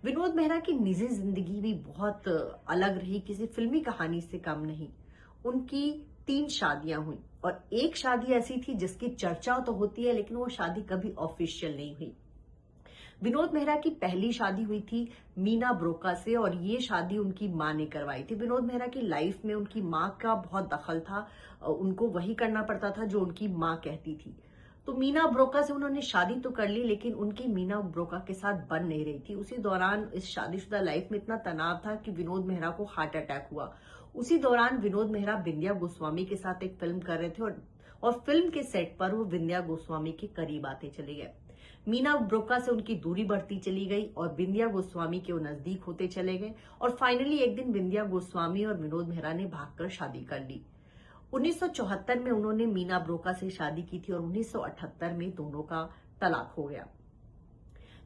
विनोद मेहरा की निजी जिंदगी भी बहुत अलग रही, किसी फिल्मी कहानी से कम नहीं। उनकी 3 शादियां हुई और एक शादी ऐसी थी जिसकी चर्चा तो होती है, लेकिन वो शादी कभी ऑफिशियल नहीं हुई। विनोद मेहरा की पहली शादी हुई थी मीना ब्रोका से और ये शादी उनकी मां ने करवाई थी। विनोद मेहरा की लाइफ में उनकी मां का बहुत दखल था। उनको वही करना पड़ता था जो उनकी मां कहती थी। तो मीना ब्रोका से उन्होंने शादी तो कर ली, लेकिन उनकी मीना ब्रोका के साथ बन नहीं रही थी। उसी दौरान इस शादीशुदा लाइफ में इतना तनाव था कि विनोद मेहरा को हार्ट अटैक हुआ। उसी दौरान विनोद मेहरा विंध्या गोस्वामी के साथ एक फिल्म कर रहे थे और फिल्म के सेट पर वो विंध्या गोस्वामी के करीब आते चले गए। मीना ब्रोका से उनकी दूरी बढ़ती चली गई और विंध्या गोस्वामी के वो नजदीक होते चले गए और फाइनली एक दिन विंध्या गोस्वामी और विनोद मेहरा ने भागकर शादी कर ली। 1974 में उन्होंने मीना ब्रोका से शादी की थी और 1978 में दोनों का तलाक हो गया।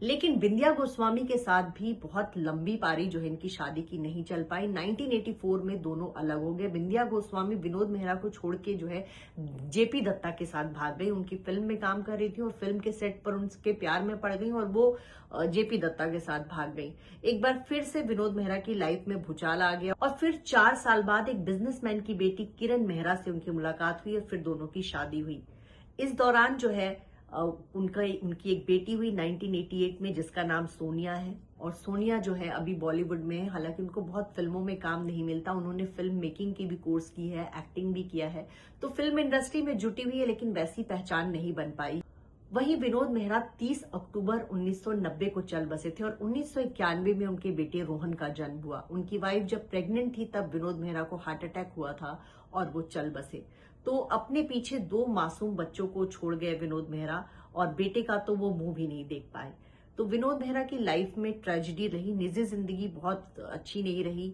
लेकिन विंध्या गोस्वामी के साथ भी बहुत लंबी पारी जो है इनकी शादी की नहीं चल पाई। 1984 में दोनों अलग हो गए। विंध्या गोस्वामी विनोद मेहरा को छोड़ के जो है जेपी दत्ता के साथ भाग गई। उनकी फिल्म में काम कर रही थी और फिल्म के सेट पर उनके प्यार में पड़ गई और वो जेपी दत्ता के साथ भाग गई। एक बार फिर से विनोद मेहरा की लाइफ में भूचाल आ गया और फिर 4 साल बाद एक बिजनेसमैन की बेटी किरण मेहरा से उनकी मुलाकात हुई और फिर दोनों की शादी हुई। इस दौरान जो है उनकी एक बेटी हुई 1988 में जिसका नाम सोनिया है और सोनिया जो है अभी बॉलीवुड में है। हालांकि उनको बहुत फिल्मों में काम नहीं मिलता, उन्होंने फिल्म मेकिंग की भी कोर्स की है, एक्टिंग भी किया है, तो फिल्म इंडस्ट्री में जुटी हुई है, लेकिन वैसी पहचान नहीं बन पाई। वहीं विनोद मेहरा 30 अक्टूबर 1990 को चल बसे थे और 1991 में उनके बेटे रोहन का जन्म हुआ। उनकी वाइफ जब प्रेग्नेंट थी तब विनोद मेहरा को हार्ट अटैक हुआ था और वो चल बसे। तो अपने पीछे 2 मासूम बच्चों को छोड़ गए विनोद मेहरा और बेटे का तो वो मुंह भी नहीं देख पाए। तो विनोद मेहरा की लाइफ में ट्रेजेडी रही, निजी जिंदगी बहुत अच्छी नहीं रही।